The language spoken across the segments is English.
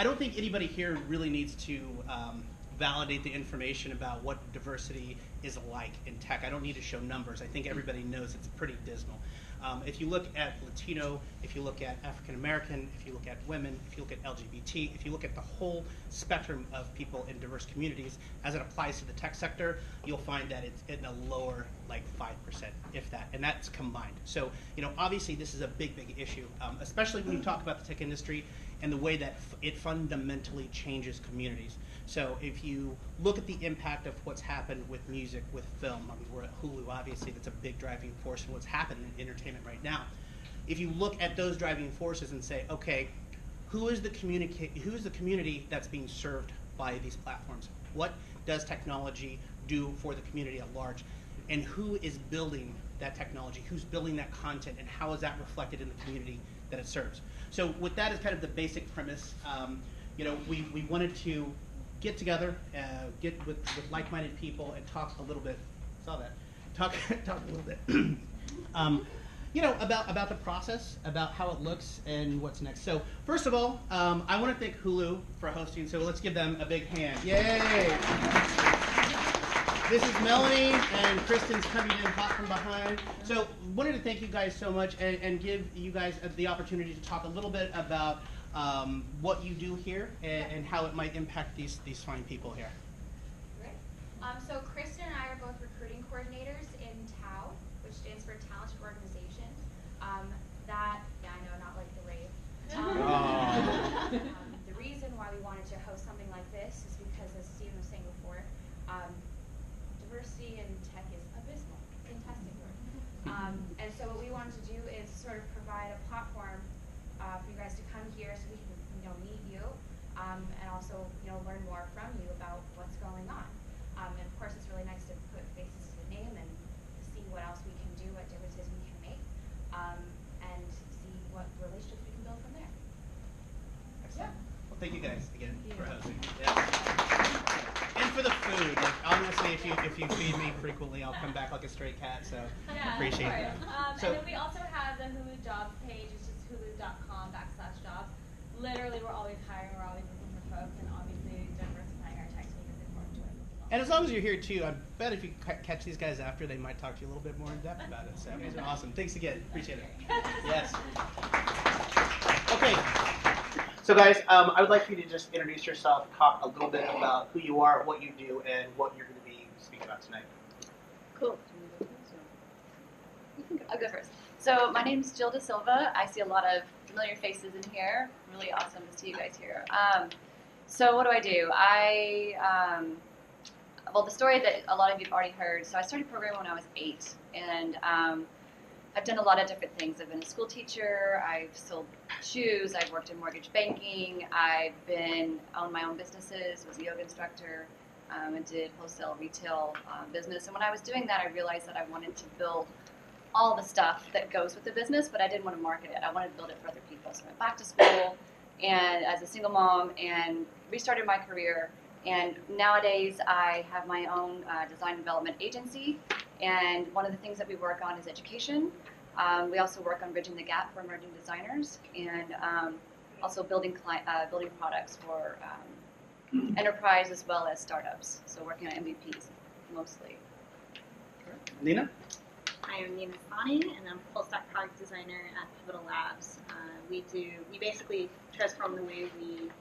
I don't think anybody here really needs to validate the information about what diversity is like in tech. I don't need to show numbers. I think everybody knows it's pretty dismal. If you look at Latino, if you look at African American, if you look at women, if you look at LGBT, if you look at the whole spectrum of people in diverse communities as it applies to the tech sector, you'll find that it's in a lower, like 5%, if that, and that's combined. So, obviously this is a big, big issue, especially when you talk about the tech industry and the way that it fundamentally changes communities. So if you look at the impact of what's happened with music, with film, I mean, we're at Hulu, obviously, that's a big driving force in what's happening in entertainment right now. If you look at those driving forces and say, okay, who is the community that's being served by these platforms? What does technology do for the community at large? And who is building that technology? Who's building that content? And how is that reflected in the community that it serves? So with that as kind of the basic premise, we wanted to get together, get with like-minded people, and talk a little bit. Saw that. Talk a little bit. About the process, about how it looks, and what's next. So first of all, I want to thank Hulu for hosting. So let's give them a big hand. Yay! This is Melanie, and Kristen's coming in hot from behind. So wanted to thank you guys so much, and give you guys the opportunity to talk a little bit about what you do here and how it might impact these fine people here. Great. So Kristen and I are both recruiting coordinators in TAO, which stands for Talented Organizations. I know, not like the rave. The reason why we wanted to host something like this is because, as Stephen was saying before, diversity in tech is abysmal. Fantastic word. And so what we wanted to do is sort of provide a platform for you guys to come here so we can meet you and also learn more from you about what's going on. And of course, it's really nice to put faces to the name and see what else we can do, what differences we can make, and see what relationships we can build from there. Excellent. Well, thank you guys again for hosting. Yeah. And for the food. Like, honestly, if you feed me frequently, I'll come back like a stray cat. So appreciate that. And then we also have the Hulu jobs page. It's just hulu.com/jobs. Literally, we're always hiring. We're always looking for folks, and obviously diversifying our tech team is important to us as well. And as long as you're here too, I bet if you catch these guys after, they might talk to you a little bit more in depth about it. So you guys are awesome. Thanks again. Appreciate it. Yes. Okay. So guys, I would like for you to just introduce yourself, talk a little bit about who you are, what you do, and what you're going to be speaking about tonight. Cool. I'll go first. So my name is Jill DaSilva. I see a lot of familiar faces in here. Really awesome to see you guys here. So what do? Well, the story that a lot of you have already heard. So I started programming when I was 8, and I've done a lot of different things. I've been a school teacher, I've sold shoes, I've worked in mortgage banking, I've owned my own businesses, was a yoga instructor, and did wholesale retail business. And when I was doing that, I realized that I wanted to build all the stuff that goes with the business, but I didn't want to market it. I wanted to build it for other people. So I went back to school and as a single mom and restarted my career. And nowadays I have my own design development agency. And one of the things that we work on is education. We also work on bridging the gap for emerging designers and also building products for enterprise as well as startups. So working on MVPs mostly. Nina? I am Nina Sawhney, and I'm a full-stack product designer at Pivotal Labs. We basically transform the way we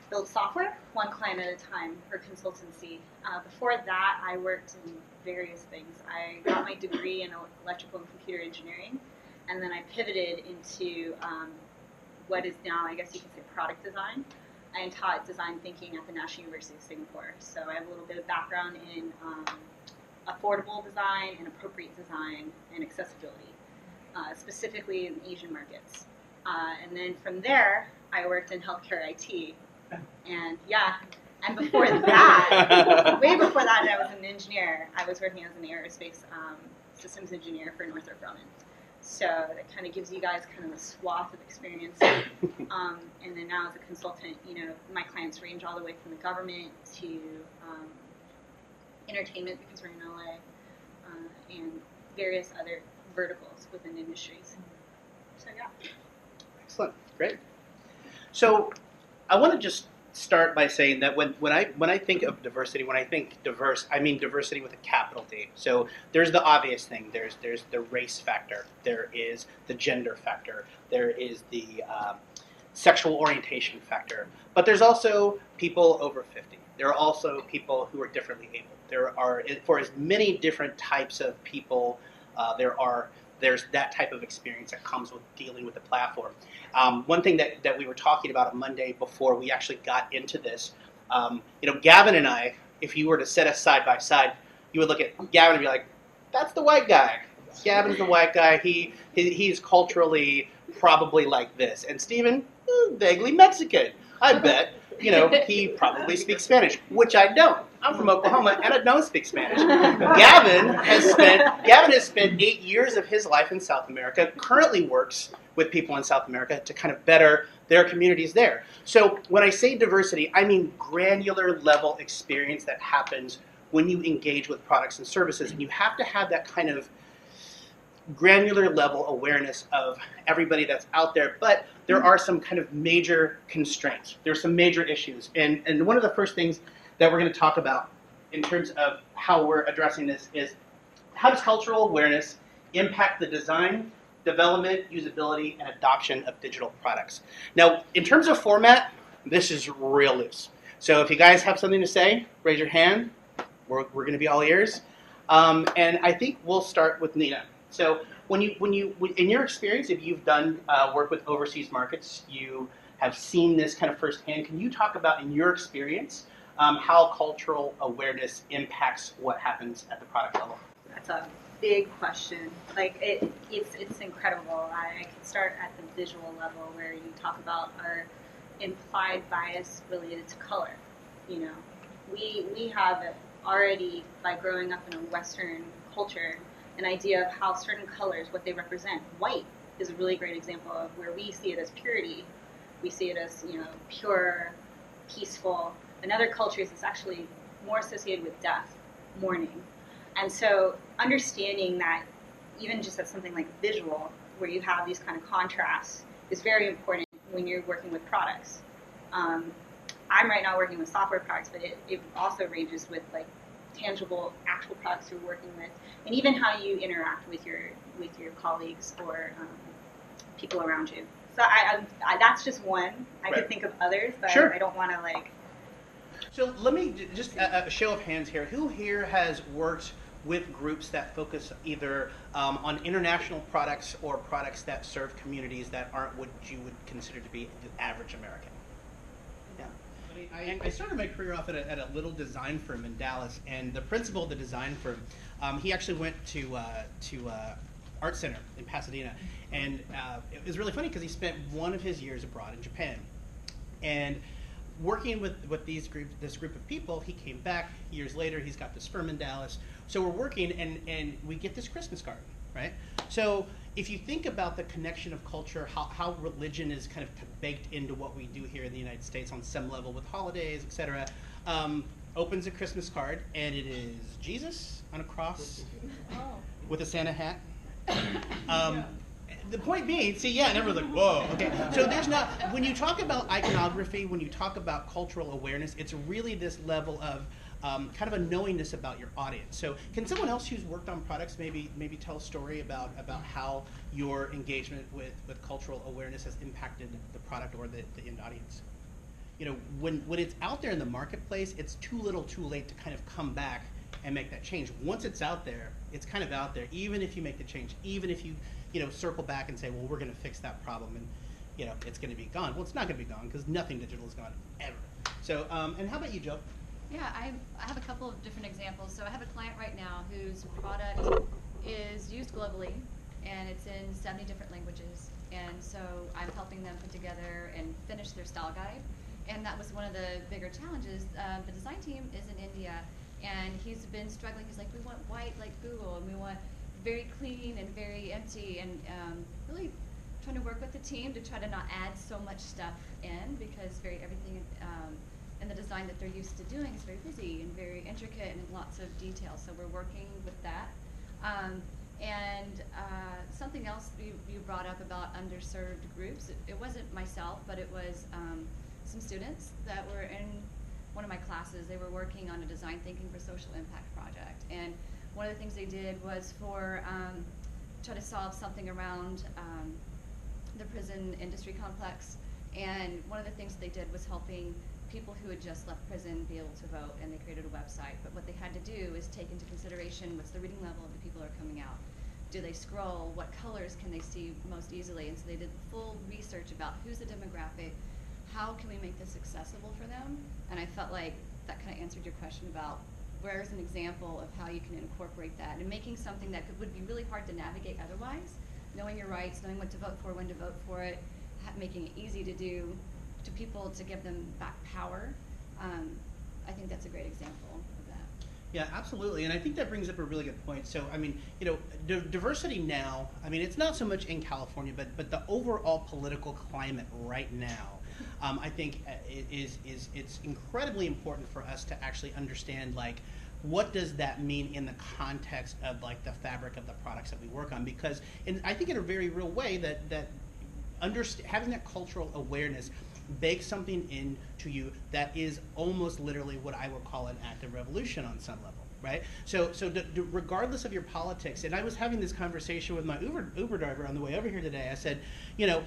build software, one client at a time, for consultancy. Before that, I worked in various things. I got my degree in electrical and computer engineering, and then I pivoted into what is now, I guess you could say, product design. I taught design thinking at the National University of Singapore. So I have a little bit of background in affordable design and appropriate design and accessibility, specifically in Asian markets. And then from there, I worked in healthcare IT. And and before that, way before that, I was an engineer. I was working as an aerospace systems engineer for Northrop Grumman. So that kind of gives you guys kind of a swath of experience. And then now as a consultant, my clients range all the way from the government to entertainment, because we're in LA, and various other verticals within industries. So Excellent, great. So I want to just start by saying that when I think of diversity, when I think diverse, I mean diversity with a capital D. So there's the obvious thing. There's the race factor. There is the gender factor. There is the sexual orientation factor. But there's also people over 50. There are also people who are differently able. There are, for as many different types of people, there's that type of experience that comes with dealing with the platform. One thing that we were talking about on Monday before we actually got into this, Gavin and I, if you were to set us side by side, you would look at Gavin and be like, that's the white guy. Gavin's the white guy. He's culturally probably like this. And Steven, vaguely Mexican. I bet, he probably speaks Spanish, which I don't. I'm from Oklahoma, and I don't speak Spanish. Gavin has spent 8 years of his life in South America, currently works with people in South America to kind of better their communities there. So when I say diversity, I mean granular level experience that happens when you engage with products and services, and you have to have that kind of granular level awareness of everybody that's out there, but there are some kind of major constraints. There's some major issues. And one of the first things that we're going to talk about in terms of how we're addressing this is how does cultural awareness impact the design, development, usability, and adoption of digital products? Now, in terms of format, this is real loose. So if you guys have something to say, raise your hand. We're going to be all ears. And I think we'll start with Nina. So when you in your experience, if you've done work with overseas markets, you have seen this kind of firsthand. Can you talk about, in your experience, how cultural awareness impacts what happens at the product level? That's a big question. Like it's incredible. I can start at the visual level where you talk about our implied bias related to color. We have already, by growing up in a Western culture, an idea of how certain colors, what they represent. White is a really great example of where we see it as purity. We see it as, pure, peaceful. In other cultures, it's actually more associated with death, mourning. And so understanding that, even just as something like visual, where you have these kind of contrasts, is very important when you're working with products. I'm right now working with software products, but it also ranges with tangible, actual products you're working with, and even how you interact with your colleagues or people around you. So I that's just one. I could think of others, but sure. I don't want to So let me just a show of hands here. Who here has worked with groups that focus either on international products or products that serve communities that aren't what you would consider to be the average American? I started my career off at a little design firm in Dallas, and the principal of the design firm, he actually went to Art Center in Pasadena, and it was really funny because he spent one of his years abroad in Japan, and working with this group of people, he came back years later. He's got this firm in Dallas, so we're working, and we get this Christmas card, right? So if you think about the connection of culture, how religion is kind of baked into what we do here in the United States on some level with holidays, etc., opens a Christmas card, and it is Jesus on a cross with a Santa hat. The point being, and everyone's like, whoa, okay. So there's not, when you talk about iconography, when you talk about cultural awareness, it's really this level of kind of a knowingness about your audience. So can someone else who's worked on products maybe tell a story about how your engagement with cultural awareness has impacted the product or the end audience? When it's out there in the marketplace, it's too little too late to kind of come back and make that change. Once it's out there, it's kind of out there, even if you make the change, even if you circle back and say, well, we're going to fix that problem and it's going to be gone. Well, it's not going to be gone because nothing digital is gone ever. So, and how about you, Jill? Yeah, I have a couple of different examples. So I have a client right now whose product is used globally, and it's in 70 different languages. And so I'm helping them put together and finish their style guide. And that was one of the bigger challenges. The design team is in India, and he's been struggling. He's like, we want white like Google, and we want very clean and very empty, and really trying to work with the team to try to not add so much stuff in, because everything and the design that they're used to doing is very busy and very intricate and lots of detail. So we're working with that. Something else you brought up about underserved groups. It wasn't myself, but it was some students that were in one of my classes. They were working on a design thinking for social impact project, and one of the things they did was try to solve something around the prison industry complex. And one of the things they did was helping people who had just left prison be able to vote, and they created a website. But what they had to do is take into consideration what's the reading level of the people who are coming out. Do they scroll? What colors can they see most easily? And so they did full research about who's the demographic, how can we make this accessible for them? And I felt like that kind of answered your question about where's an example of how you can incorporate that and making something that would be really hard to navigate otherwise, knowing your rights, knowing what to vote for, when to vote for it, making it easy to do to people to give them back power. I think that's a great example of that. Yeah, absolutely, and I think that brings up a really good point. So, I mean, you know, diversity now, I mean, it's not so much in California, but the overall political climate right now, I think it's incredibly important for us to actually understand, like, what does that mean in the context of, like, the fabric of the products that we work on? Because, I think in a very real way that having that cultural awareness bakes something into you that is almost literally what I would call an active revolution on some level, right? So regardless of your politics, and I was having this conversation with my Uber driver on the way over here today. I said, you know,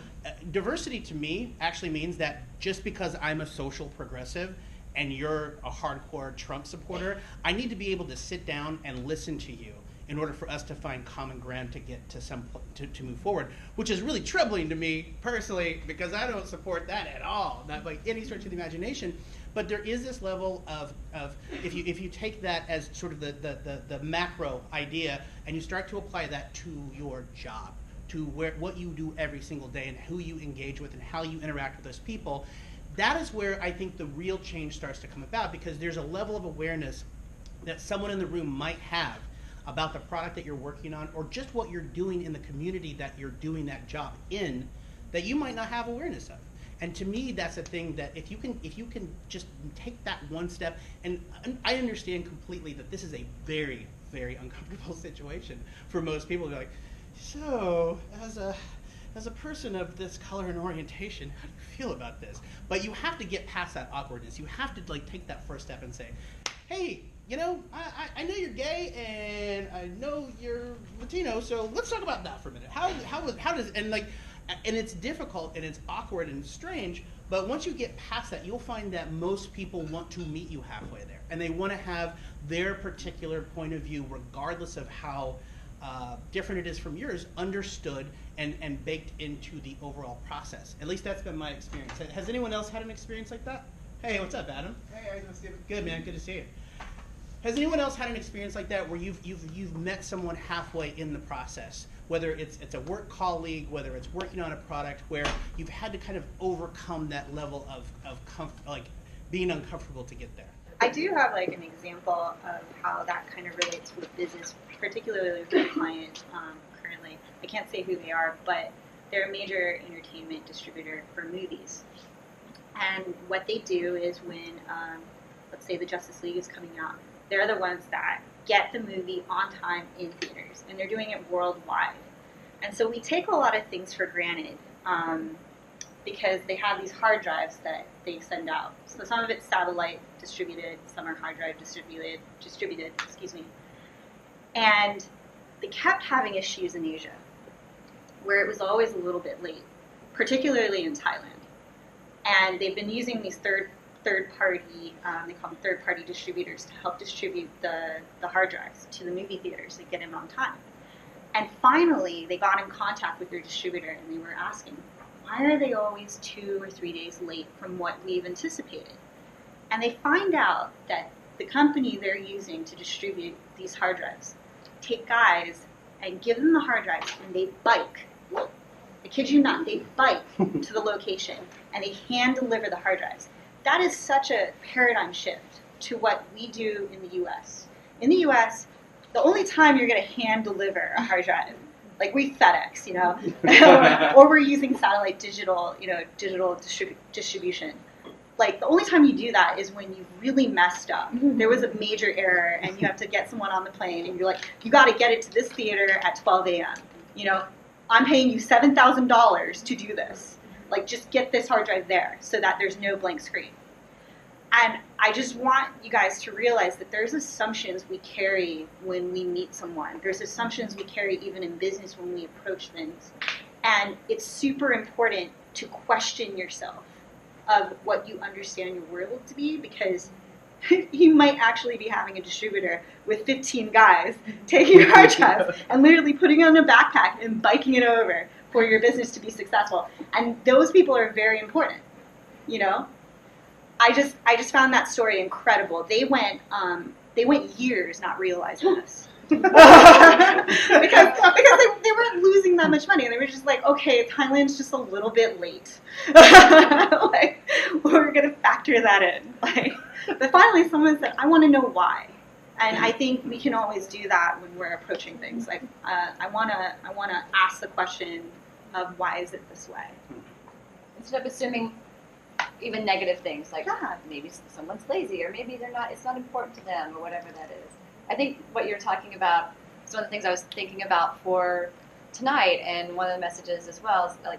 diversity to me actually means that just because I'm a social progressive and you're a hardcore Trump supporter, I need to be able to sit down and listen to you in order for us to find common ground to get to move forward, which is really troubling to me personally, because I don't support that at all, not by any stretch of the imagination. But there is this level of if you take that as sort of the macro idea and you start to apply that to your job, to what you do every single day and who you engage with and how you interact with those people, that is where I think the real change starts to come about, because there's a level of awareness that someone in the room might have about the product that you're working on, or just what you're doing in the community that you're doing that job in, that you might not have awareness of. And to me, that's a thing that if you can just take that one step, and I understand completely that this is a very, very uncomfortable situation for most people. They're like, so as a person of this color and orientation, how do you feel about this? But you have to get past that awkwardness. You have to, like, take that first step and say, hey, you know, I know you're gay and I know you're Latino, so let's talk about that for a minute. How does, and it's difficult and it's awkward and strange, but once you get past that, you'll find that most people want to meet you halfway there, and they want to have their particular point of view, regardless of how different it is from yours, understood and baked into the overall process. At least that's been my experience. Has anyone else had an experience like that? Hey, what's up, Adam? Hey, how you doing, Steven? Good, man. Good to see you. Has anyone else had an experience like that where you've met someone halfway in the process, whether it's a work colleague, whether it's working on a product, where you've had to kind of overcome that level of being uncomfortable to get there? I do have like an example of how that kind of relates with business, particularly with a client currently. I can't say who they are, but they're a major entertainment distributor for movies. And what they do is when, let's say the Justice League is coming out, they're the ones that get the movie on time in theaters, and they're doing it worldwide. And so we take a lot of things for granted because they have these hard drives that they send out. So some of it's satellite distributed, some are hard drive distributed, And they kept having issues in Asia, where it was always a little bit late, particularly in Thailand. And they've been using these third-party, they call them third-party distributors, to help distribute the hard drives to the movie theaters and get them on time. And finally, they got in contact with their distributor, and they were asking, why are they always 2 or 3 days late from what we've anticipated? And they find out that the company they're using to distribute these hard drives take guys and give them the hard drives, and they bike. I kid you not, they bike to the location, and they hand deliver the hard drives. That is such a paradigm shift to what we do in the U.S. In the U.S., the only time you're going to hand deliver a hard drive, like we FedEx, you know, or we're using satellite digital distribution. Like the only time you do that is when you've really messed up. There was a major error, and you have to get someone on the plane, and you're like, you got to get it to this theater at 12 a.m. You know, I'm paying you $7,000 to do this. Like, just get this hard drive there so that there's no blank screen. And I just want you guys to realize that there's assumptions we carry when we meet someone. There's assumptions we carry even in business when we approach things. And it's super important to question yourself of what you understand your world to be, because you might actually be having a distributor with 15 guys taking your hard drive and literally putting it on a backpack and biking it over for your business to be successful. And those people are very important, you know? I just found that story incredible. They went years not realizing this. because they weren't losing that much money. They were just like, okay, Thailand's just a little bit late. Like, we're gonna factor that in. Like, but finally, someone said, I want to know why. And I think we can always do that when we're approaching things. Like, I wanna ask the question of why is it this way, instead of assuming even negative things like maybe someone's lazy, or maybe it's not important to them, or whatever that is. I think what you're talking about is one of the things I was thinking about for tonight, and one of the messages as well is like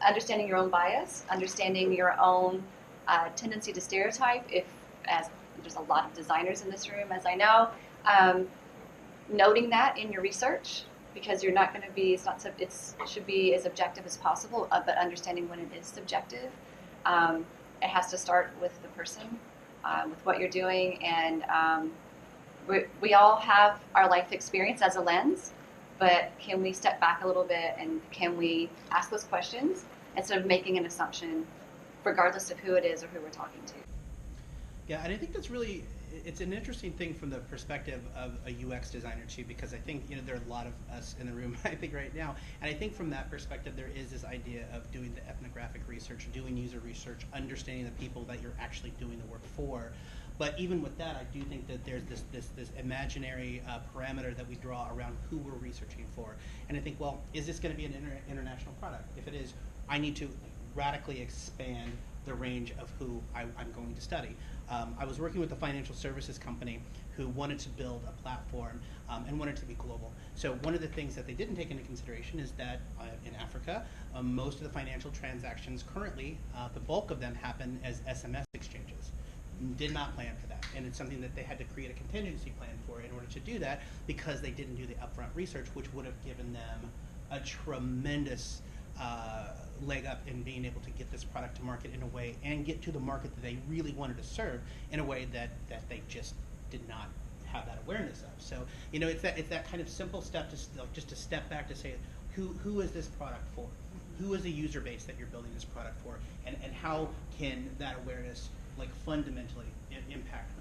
understanding your own bias, understanding your own tendency to stereotype. As there's a lot of designers in this room, as I know, noting that in your research, because you're not going to be. It should be as objective as possible, but understanding when it is subjective. It has to start with the person, with what you're doing, and we all have our life experience as a lens, but can we step back a little bit and can we ask those questions instead of making an assumption, regardless of who it is or who we're talking to? Yeah, and I think it's an interesting thing from the perspective of a UX designer too, because I think there are a lot of us in the room I think right now, and I think from that perspective there is this idea of doing the ethnographic research, doing user research, understanding the people that you're actually doing the work for. But even with that, I do think that there's this imaginary parameter that we draw around who we're researching for, and I think, well, is this going to be an international product? If it is, I need to radically expand the range of who I'm going to study. I was working with a financial services company who wanted to build a platform and wanted to be global. So one of the things that they didn't take into consideration is that in Africa, most of the financial transactions currently, the bulk of them happen as SMS exchanges. Did not plan for that, and it's something that they had to create a contingency plan for in order to do that, because they didn't do the upfront research, which would have given them a tremendous leg up in being able to get this product to market in a way, and get to the market that they really wanted to serve in a way that they just did not have that awareness of. So it's that kind of simple step just to step back to say, who is this product for? Who is the user base that you're building this product for, and how can that awareness fundamentally impact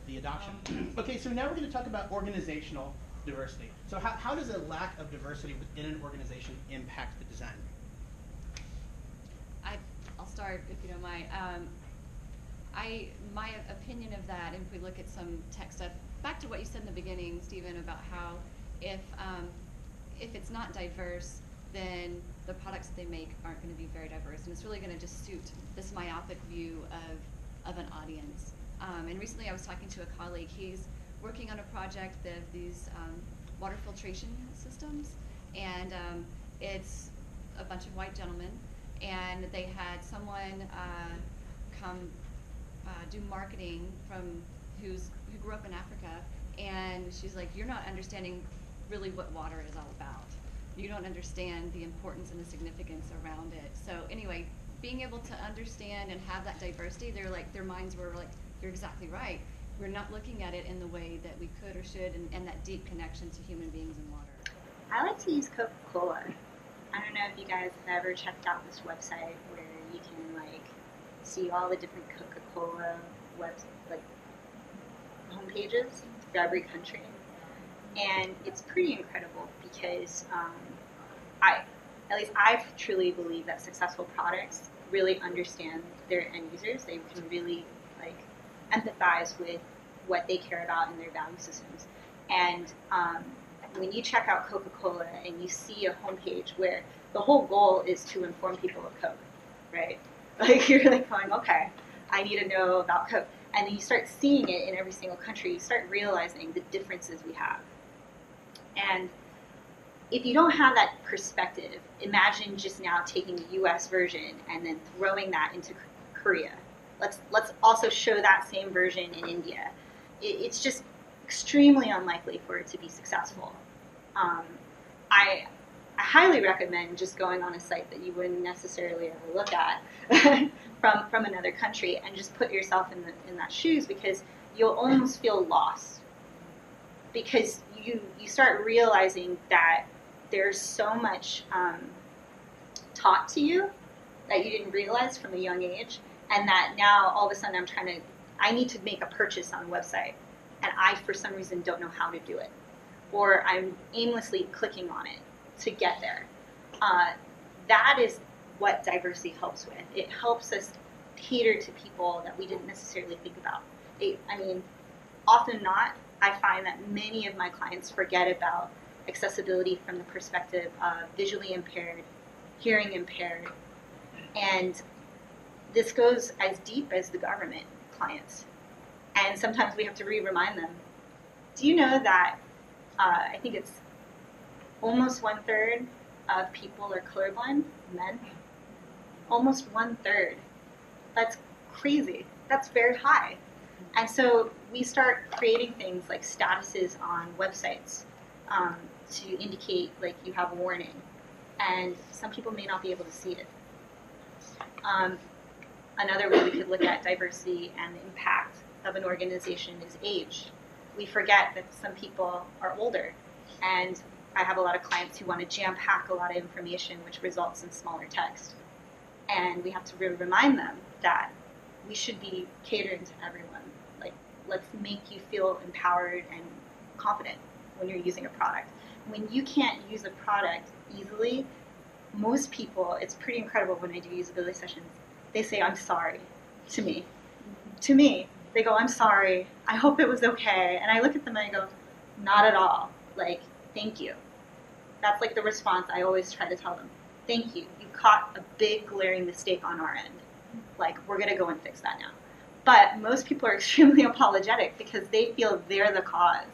the adoption? Okay, so now we're going to talk about organizational diversity. So how does a lack of diversity within an organization impact the design? I'll start if you don't mind. My opinion of that, and if we look at some tech stuff, back to what you said in the beginning, Stephen, about how if it's not diverse, then the products that they make aren't going to be very diverse, and it's really going to just suit this myopic view of an audience. And recently I was talking to a colleague. He's working on a project of these water filtration systems, and it's a bunch of white gentlemen, and they had someone come do marketing who grew up in Africa, and she's like, you're not understanding really what water is all about. You don't understand the importance and the significance around it. So anyway, being able to understand and have that diversity, their minds were like, you're exactly right. We're not looking at it in the way that we could or should, and that deep connection to human beings and water. I like to use Coca-Cola. I don't know if you guys have ever checked out this website where you can see all the different Coca-Cola home pages for every country. And it's pretty incredible because I truly believe that successful products really understand their end users. They can really empathize with what they care about in their value systems. And when you check out Coca-Cola and you see a homepage where the whole goal is to inform people of Coke, right? You're going, okay, I need to know about Coke. And then you start seeing it in every single country. You start realizing the differences we have. And if you don't have that perspective, imagine just now taking the US version and then throwing that into Korea. Let's also show that same version in India. It's just extremely unlikely for it to be successful. I highly recommend just going on a site that you wouldn't necessarily ever look at from another country and just put yourself in that shoes, because you'll almost feel lost, because you start realizing that there's so much taught to you that you didn't realize from a young age, and that now all of a sudden I need to make a purchase on a website, and I for some reason don't know how to do it, or I'm aimlessly clicking on it to get there. That is what diversity helps with. It helps us cater to people that we didn't necessarily think about. Often not, I find that many of my clients forget about accessibility from the perspective of visually impaired, hearing impaired, and this goes as deep as the government clients. And sometimes we have to remind them, do you know that I think it's almost 1/3 of people are colorblind, men? Almost 1/3. That's crazy. That's very high. And so we start creating things like statuses on websites to indicate like you have a warning. And some people may not be able to see it. Another way we could look at diversity and the impact of an organization is age. We forget that some people are older, and I have a lot of clients who want to jam-pack a lot of information, which results in smaller text. And we have to really remind them that we should be catering to everyone. Like, let's make you feel empowered and confident when you're using a product. When you can't use a product easily, most people, it's pretty incredible when I do usability sessions, they say, I'm sorry, to me. To me, they go, I'm sorry, I hope it was okay. And I look at them and I go, not at all. Like, thank you. That's like the response I always try to tell them. Thank you. You caught a big glaring mistake on our end. Like, we're going to go and fix that now. But most people are extremely apologetic because they feel they're the cause.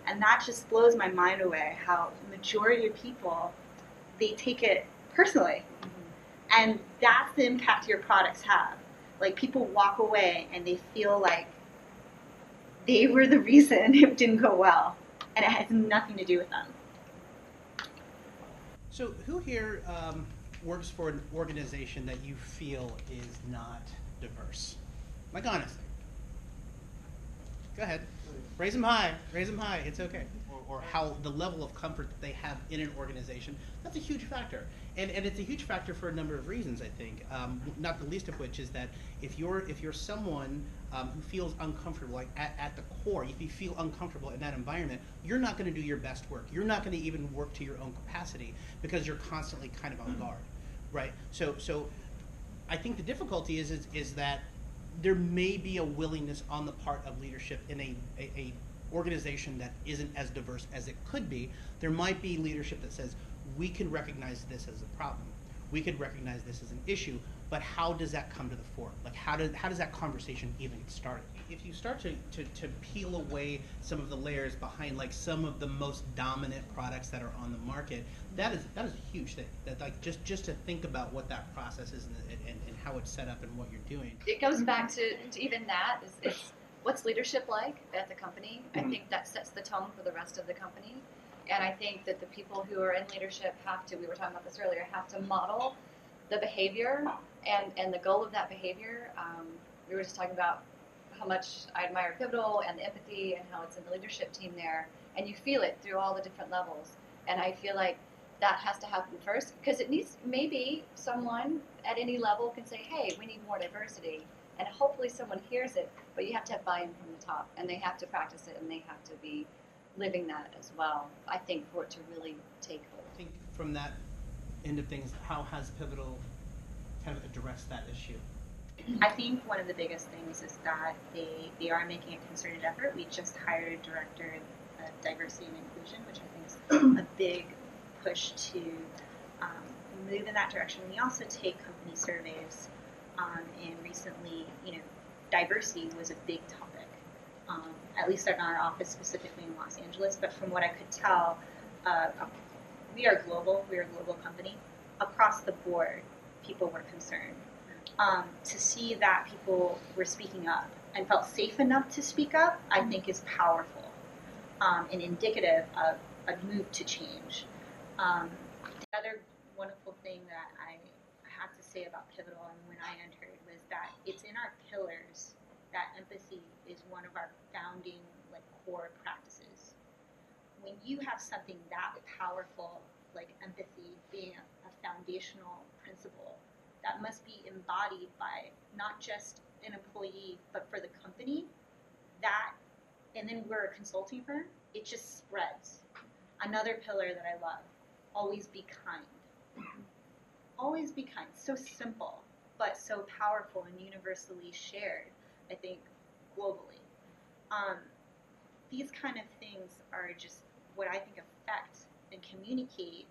And that just blows my mind away, how the majority of people, they take it personally. And that's the impact your products have. Like, people walk away and they feel like they were the reason it didn't go well. And it has nothing to do with them. So who here works for an organization that you feel is not diverse? Like, honestly. Go ahead. Raise them high. Raise them high. It's okay. Or how the level of comfort that they have in an organization. That's a huge factor. And it's a huge factor for a number of reasons, I think. Not the least of which is that if you're someone who feels uncomfortable, like at the core, if you feel uncomfortable in that environment, you're not going to do your best work. You're not going to even work to your own capacity because you're constantly kind of on guard, right? So I think the difficulty is that there may be a willingness on the part of leadership in a organization that isn't as diverse as it could be. There might be leadership that says, we can recognize this as a problem. We could recognize this as an issue, but how does that come to the fore? Like, how does that conversation even get started? If you start to peel away some of the layers behind like some of the most dominant products that are on the market, that is a huge thing. That like just to think about what that process is and how it's set up and what you're doing. It goes back to even that is what's leadership like at the company. Mm-hmm. I think that sets the tone for the rest of the company. And I think that the people who are in leadership have to, we were talking about this earlier, have to model the behavior and the goal of that behavior. We were just talking about how much I admire Pivotal and the empathy and how it's in the leadership team there. And you feel it through all the different levels. And I feel like that has to happen first because it needs, maybe someone at any level can say, hey, we need more diversity. And hopefully someone hears it, but you have to have buy-in from the top. And they have to practice it and they have to be living that as well, I think, for it to really take hold. I think from that end of things, how has Pivotal kind of addressed that issue? I think one of the biggest things is that they are making a concerted effort. We just hired a director of diversity and inclusion, which I think is a big push to move in that direction. We also take company surveys, and recently, diversity was a big topic. At least in our office, specifically in Los Angeles, but from what I could tell, a we are global. We are a global company. Across the board, people were concerned. To see that people were speaking up and felt safe enough to speak up, I think is powerful and indicative of a move to change. The other wonderful thing that I have to say about Pivotal and when I entered was that it's in our pillars that empathy is one of our founding core practices. When you have something that powerful like empathy being a foundational principle that must be embodied by not just an employee but for the company, and then we're a consulting firm, it just spreads. Another pillar that I love, always be kind. Always be kind. So simple, but so powerful and universally shared, I think, globally. These kind of things are just what I think affect and communicate,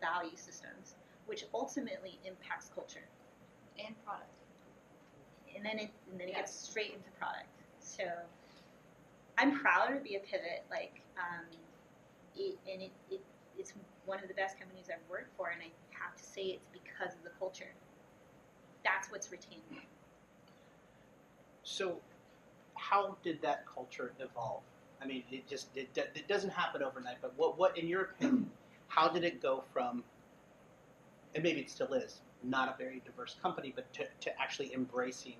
value systems, which ultimately impacts culture And product. And then it gets straight into product. So I'm proud to be a Pivot. It's one of the best companies I've worked for, and I have to say it's because of the culture. That's what's retained me. So, how did that culture evolve? I mean, it doesn't happen overnight. But what in your opinion, how did it go from, and maybe it still is, not a very diverse company, but to actually embracing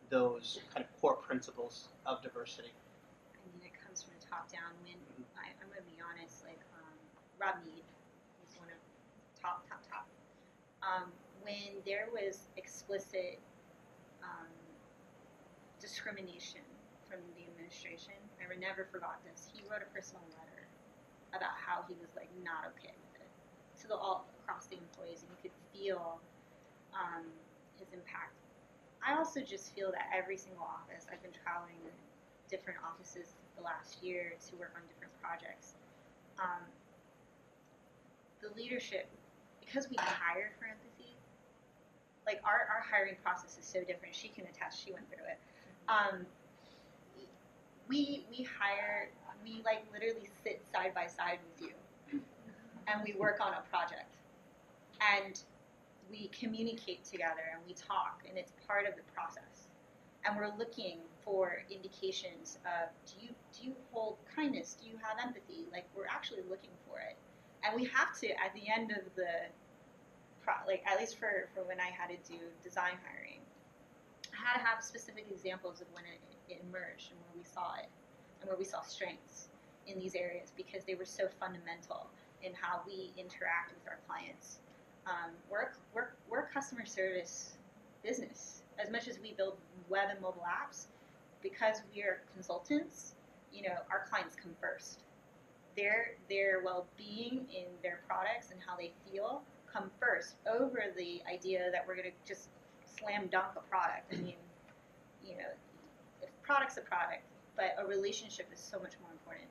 those kind of core principles of diversity? I mean, it comes from the top down. When I'm going to be honest, Rob Mead is one of top. When there was explicit discrimination from the administration, I never forgot this. He wrote a personal letter about how he was not okay with it to all across the employees, and you could feel his impact. I also just feel that every single office, I've been traveling to different offices the last year to work on different projects. The leadership, because we hire for empathy, our hiring process is so different. She can attest, she went through it. We hire, we literally sit side by side with you, and we work on a project, and we communicate together, and we talk, and it's part of the process. And we're looking for indications of, do you hold kindness? Do you have empathy? We're actually looking for it. And we have to, at the end of the, at least for when I had to do design hiring, I had to have specific examples of when it emerged and where we saw it and where we saw strengths in these areas because they were so fundamental in how we interact with our clients. We're a customer service business. As much as we build web and mobile apps, because we are consultants, our clients come first. Their well-being in their products and how they feel come first over the idea that we're going to just slam dunk a product. I mean, if product's a product, but a relationship is so much more important.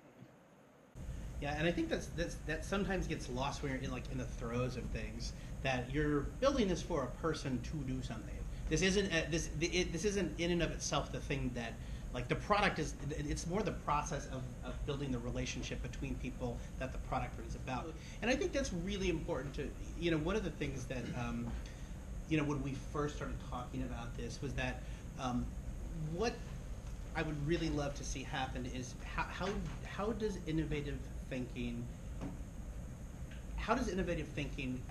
Yeah, and I think that sometimes gets lost when you're in the throes of things. That you're building this for a person to do something. This isn't this isn't in and of itself the thing that the product is. It's more the process of building the relationship between people that the product brings about. And I think that's really important to one of the things that when we first started talking about this was that what I would really love to see happen is how does innovative thinking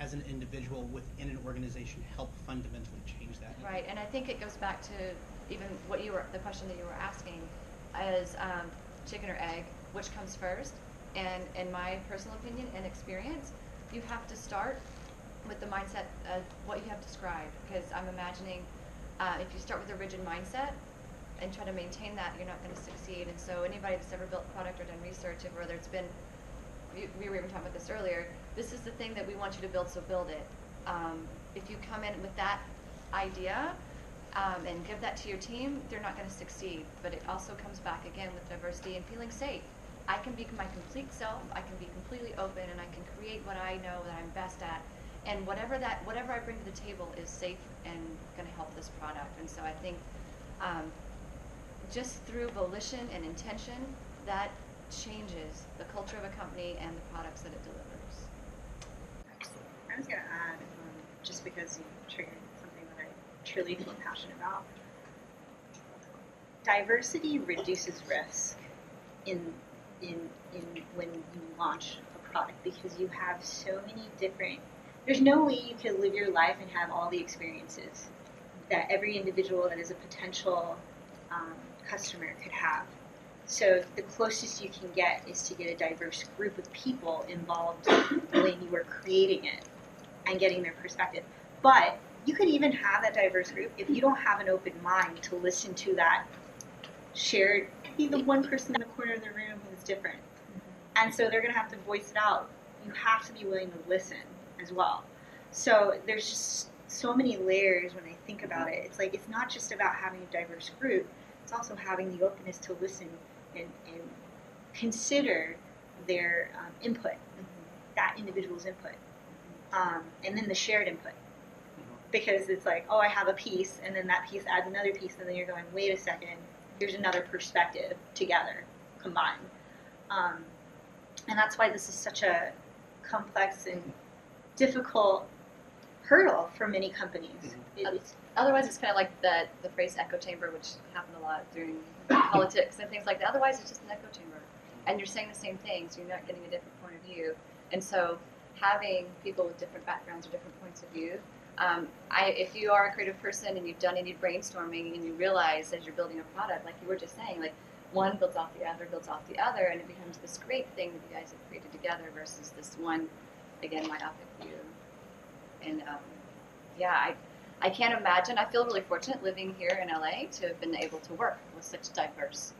as an individual within an organization help fundamentally change that? Right, and I think it goes back to even the question that you were asking is chicken or egg, which comes first? And in my personal opinion and experience, you have to start with the mindset of what you have described, because I'm imagining if you start with a rigid mindset and try to maintain that, you're not going to succeed. And so anybody that's ever built product or done research, whether it's been, we were even talking about this earlier, this is the thing that we want you to build, so build it. If you come in with that idea and give that to your team, they're not going to succeed. But it also comes back again with diversity and feeling safe. I can be my complete self, I can be completely open, and I can create what I know that I'm best at. And whatever I bring to the table is safe and going to help this product. And so I think just through volition and intention, that changes the culture of a company and the products that it delivers. I was going to add, just because you triggered something that I truly feel passionate about, diversity reduces risk in when you launch a product, because you have so many different. There's no way you could live your life and have all the experiences that every individual that is a potential customer could have. So the closest you can get is to get a diverse group of people involved when you are creating it and getting their perspective. But you could even have that diverse group if you don't have an open mind to listen to that shared, be the one person in the corner of the room who's different. And so they're going to have to voice it out. You have to be willing to listen as well. So there's just so many layers when I think about it. It's like, it's not just about having a diverse group, it's also having the openness to listen and consider their input, that individual's input, and then the shared input. Because it's like, oh, I have a piece, and then that piece adds another piece, and then you're going, wait a second, here's another perspective together, combined. And that's why this is such a complex and difficult hurdle for many companies. Otherwise, it's kind of like the phrase echo chamber, which happened a lot during politics and things like that. Otherwise, it's just an echo chamber. And you're saying the same things, you're not getting a different point of view. And so having people with different backgrounds or different points of view, if you are a creative person and you've done any brainstorming and you realize as you're building a product, like you were just saying, like one builds off the other, and it becomes this great thing that you guys have created together versus this one, again, myopic view. And I can't imagine. I feel really fortunate living here in LA to have been able to work with such diverse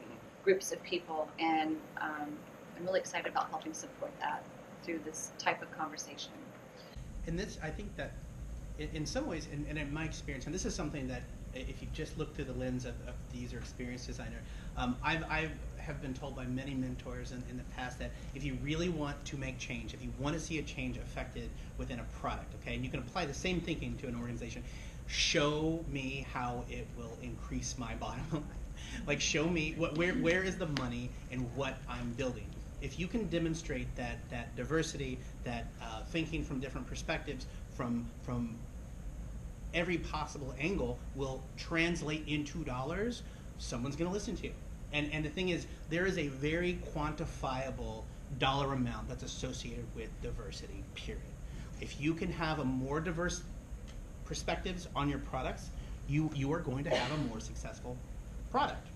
groups of people, and I'm really excited about helping support that through this type of conversation. And this, I think that in some ways, and in my experience, and this is something that if you just look through the lens of these or experienced designer, I have been told by many mentors in the past that if you really want to make change, if you want to see a change affected within a product, okay, and you can apply the same thinking to an organization, show me how it will increase my bottom line. Like, show me where is the money in what I'm building. If you can demonstrate that diversity, that thinking from different perspectives, from every possible angle will translate into dollars, someone's going to listen to you. And the thing is, there is a very quantifiable dollar amount that's associated with diversity, period. If you can have a more diverse perspectives on your products, you are going to have a more successful product.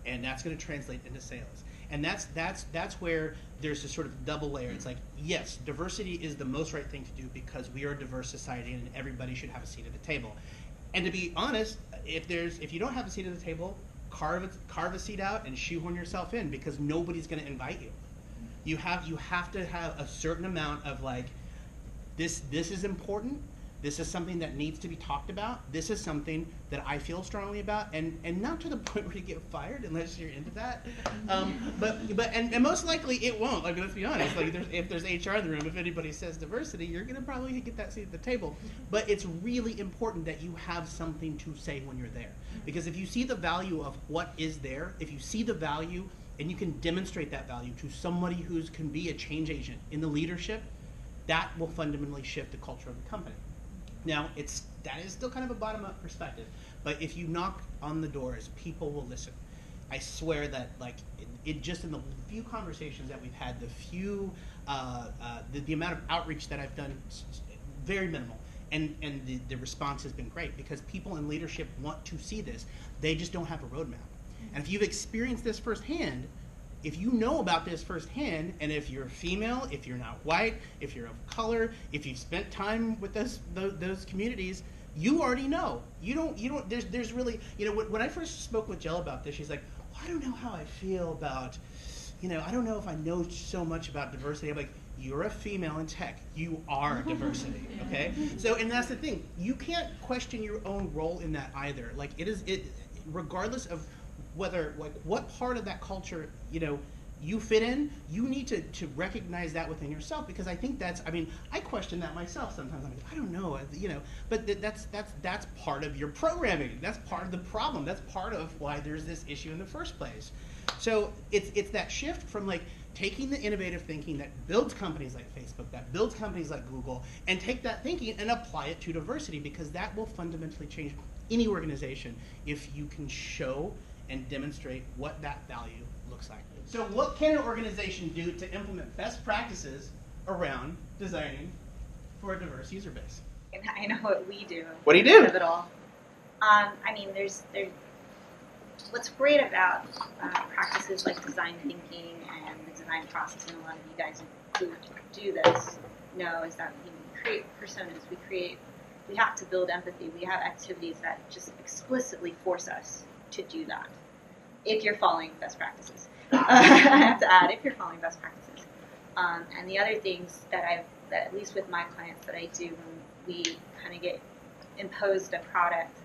And that's going to translate into sales. And that's where there's this sort of double layer. It's like, yes, diversity is the most right thing to do because we are a diverse society and everybody should have a seat at the table. And to be honest, if you don't have a seat at the table, carve a seat out and shoehorn yourself in, because nobody's going to invite you. You have to have a certain amount of like, this is important. This is something that needs to be talked about. This is something that I feel strongly about, and not to the point where you get fired unless you're into that. But most likely it won't. I mean, let's be honest. Like, if there's HR in the room, if anybody says diversity, you're gonna probably get that seat at the table. But it's really important that you have something to say when you're there, because if you see the value of what is there, if you see the value and you can demonstrate that value to somebody who can be a change agent in the leadership, that will fundamentally shift the culture of the company. Now, that is still kind of a bottom-up perspective, but if you knock on the doors, people will listen. I swear that, like, it just in the few conversations that we've had, the amount of outreach that I've done, very minimal, and the response has been great, because people in leadership want to see this. They just don't have a roadmap. And if you've experienced this firsthand, if you know about this firsthand, and if you're female, if you're not white, if you're of color, if you've spent time with those communities, you already know. You don't. There's really, when I first spoke with Jill about this, she's like, well, I don't know how I feel about, I don't know if I know so much about diversity. I'm like, you're a female in tech. You are diversity, okay? So, and that's the thing. You can't question your own role in that either. Like, regardless of whether, like, what part of that culture, you fit in, you need to recognize that within yourself, because I think that's, I mean, I question that myself sometimes. I'm like, I don't know, you know, but that's part of your programming. That's part of the problem. That's part of why there's this issue in the first place. So it's that shift from like taking the innovative thinking that builds companies like Facebook, that builds companies like Google, and take that thinking and apply it to diversity, because that will fundamentally change any organization if you can show and demonstrate what that value looks like. So what can an organization do to implement best practices around designing for a diverse user base? And I know what we do. What do you do? Pivotal. I mean, there's what's great about practices like design thinking and the design process, and a lot of you guys who do this know, is that we create personas, we have to build empathy. We have activities that just explicitly force us to do that, if you're following best practices. I have to add, if you're following best practices. And the other things that at least with my clients that I do when we kind of get imposed a product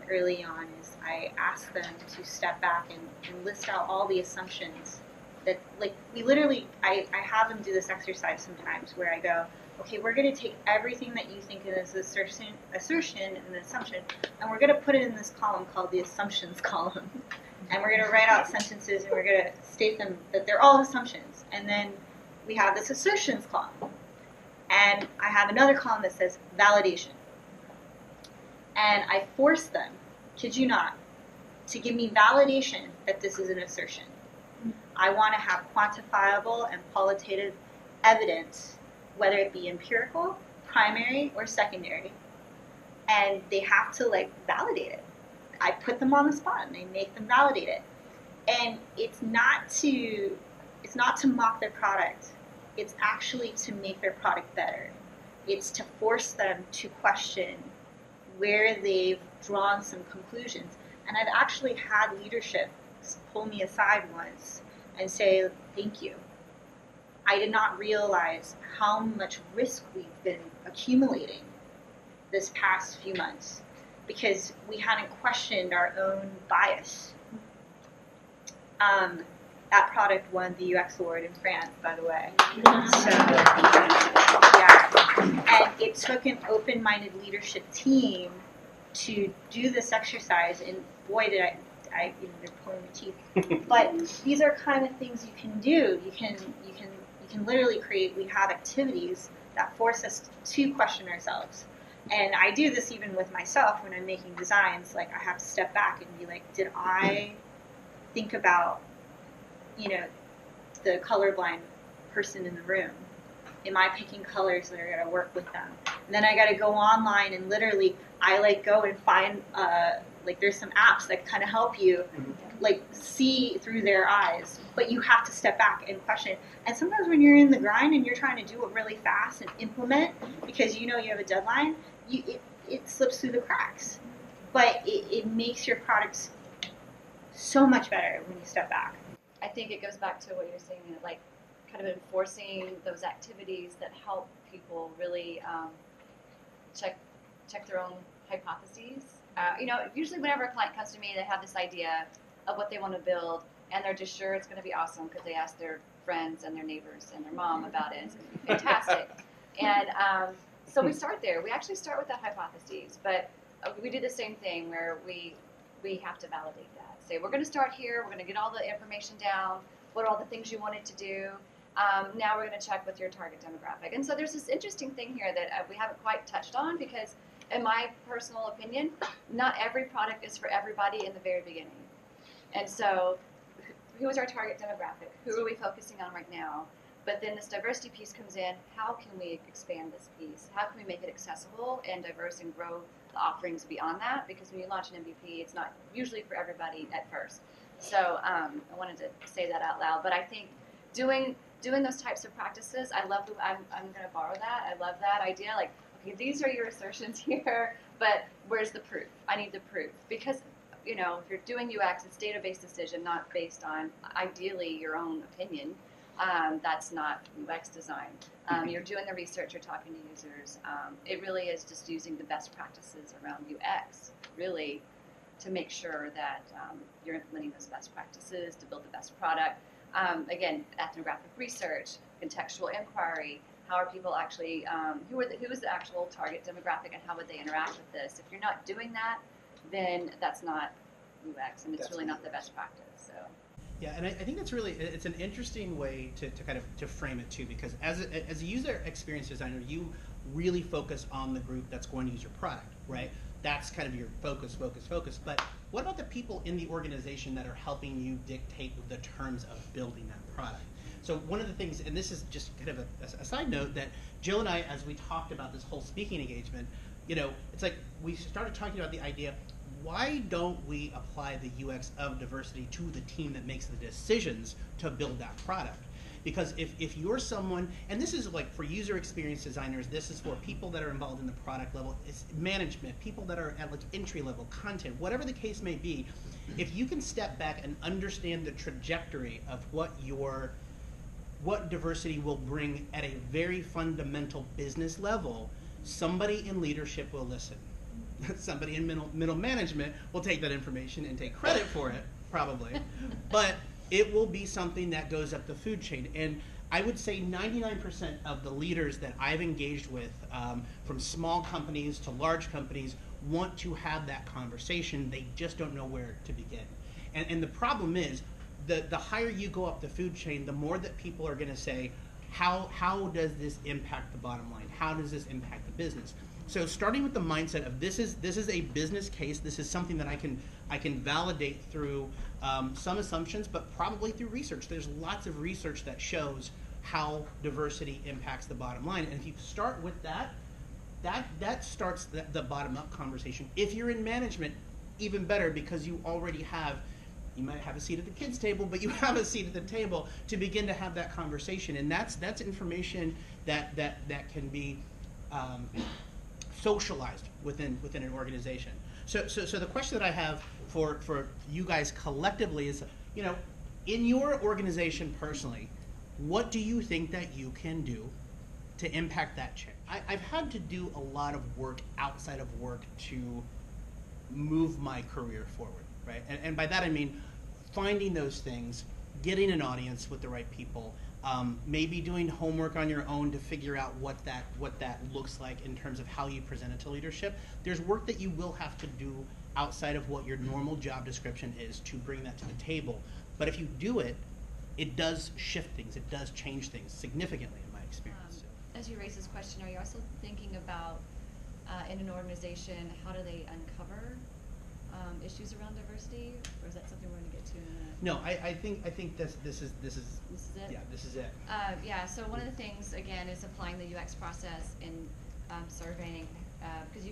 early on, is I ask them to step back and list out all the assumptions that, like, I have them do this exercise sometimes where I go, okay, we're going to take everything that you think is assertion and assumption, and we're going to put it in this column called the assumptions column. And we're going to write out sentences, and we're going to state them that they're all assumptions. And then we have this assertions column. And I have another column that says validation. And I force them, kid you not, to give me validation that this is an assertion. I want to have quantifiable and qualitative evidence, whether it be empirical, primary, or secondary. And they have to, like, validate it. I put them on the spot and I make them validate it. And it's not to mock their product. It's actually to make their product better. It's to force them to question where they've drawn some conclusions. And I've actually had leadership pull me aside once and say, thank you. I did not realize how much risk we've been accumulating this past few months, because we hadn't questioned our own bias. That product won the UX award in France, by the way. So, yeah. And it took an open-minded leadership team to do this exercise, and boy, did I they're pulling my teeth. But these are kind of things you can do. You can literally create. We have activities that force us to question ourselves. And I do this even with myself when I'm making designs. Like, I have to step back and be like, did I think about, the colorblind person in the room? Am I picking colors that are going to work with them? And then I got to go online and literally, I go and find, there's some apps that kind of help you, see through their eyes. But you have to step back and question. And sometimes when you're in the grind and you're trying to do it really fast and implement, because you have a deadline, it slips through the cracks. But it makes your products so much better when you step back. I think it goes back to what you're saying, kind of enforcing those activities that help people really check their own hypotheses. Usually whenever a client comes to me, they have this idea of what they want to build, and they're just sure it's going to be awesome because they asked their friends and their neighbors and their mom about it. It's going to be fantastic. And so we start there. We actually start with that hypotheses, but we do the same thing where we have to validate that. Say, we're going to start here. We're going to get all the information down. What are all the things you wanted to do? Now we're going to check with your target demographic. And so there's this interesting thing here that we haven't quite touched on, because in my personal opinion, not every product is for everybody in the very beginning. And so who is our target demographic? Who are we focusing on right now? But then this diversity piece comes in. How can we expand this piece? How can we make it accessible and diverse and grow the offerings beyond that? Because when you launch an MVP, it's not usually for everybody at first. So I wanted to say that out loud. But I think doing those types of practices, I'm going to borrow that. I love that idea. Like, okay, these are your assertions here, but where's the proof? I need the proof. Because, if you're doing UX, it's data-based decision, not based on, ideally, your own opinion. That's not UX design. You're doing the research, you're talking to users. It really is just using the best practices around UX, really, to make sure that you're implementing those best practices to build the best product. Again, ethnographic research, contextual inquiry. How are people actually, who is the actual target demographic and how would they interact with this? If you're not doing that, then that's not UX, and it's really not the best practice. So. Yeah, and I think that's really, it's an interesting way to kind of to frame it too, because as a user experience designer, you really focus on the group that's going to use your product, right? That's kind of your focus. But what about the people in the organization that are helping you dictate the terms of building that product? So one of the things, and this is just kind of a side note, that Jill and I, as we talked about this whole speaking engagement, it's like we started talking about the idea, why don't we apply the UX of diversity to the team that makes the decisions to build that product? Because if you're someone, and this is like for user experience designers, this is for people that are involved in the product level, it's management, people that are at like entry level, content, whatever the case may be, if you can step back and understand the trajectory of what diversity will bring at a very fundamental business level, somebody in leadership will listen. Somebody in middle management will take that information and take credit for it, probably. But it will be something that goes up the food chain. And I would say 99% of the leaders that I've engaged with, from small companies to large companies, want to have that conversation. They just don't know where to begin. And the problem is, the higher you go up the food chain, the more that people are going to say, how does this impact the bottom line? How does this impact the business? So starting with the mindset of this is a business case. This is something that I can validate through some assumptions, but probably through research. There's lots of research that shows how diversity impacts the bottom line. And if you start with that starts the bottom-up conversation. If you're in management, even better, because you might have a seat at the kids' table, but you have a seat at the table to begin to have that conversation. And that's information that can be socialized within an organization. So the question that I have for you guys collectively is, in your organization personally, what do you think that you can do to impact that change? I've had to do a lot of work outside of work to move my career forward, right? And by that I mean finding those things, getting an audience with the right people, maybe doing homework on your own to figure out what that looks like in terms of how you present it to leadership. There's work that you will have to do outside of what your normal job description is to bring that to the table. But if you do it, it does shift things. It does change things significantly in my experience. As you raise this question, are you also thinking about in an organization, how do they uncover issues around diversity, or is that something we're going to get to in a minute? No, I think this is This is it? Yeah, this is it. Yeah, so one of the things, again, is applying the UX process in surveying, because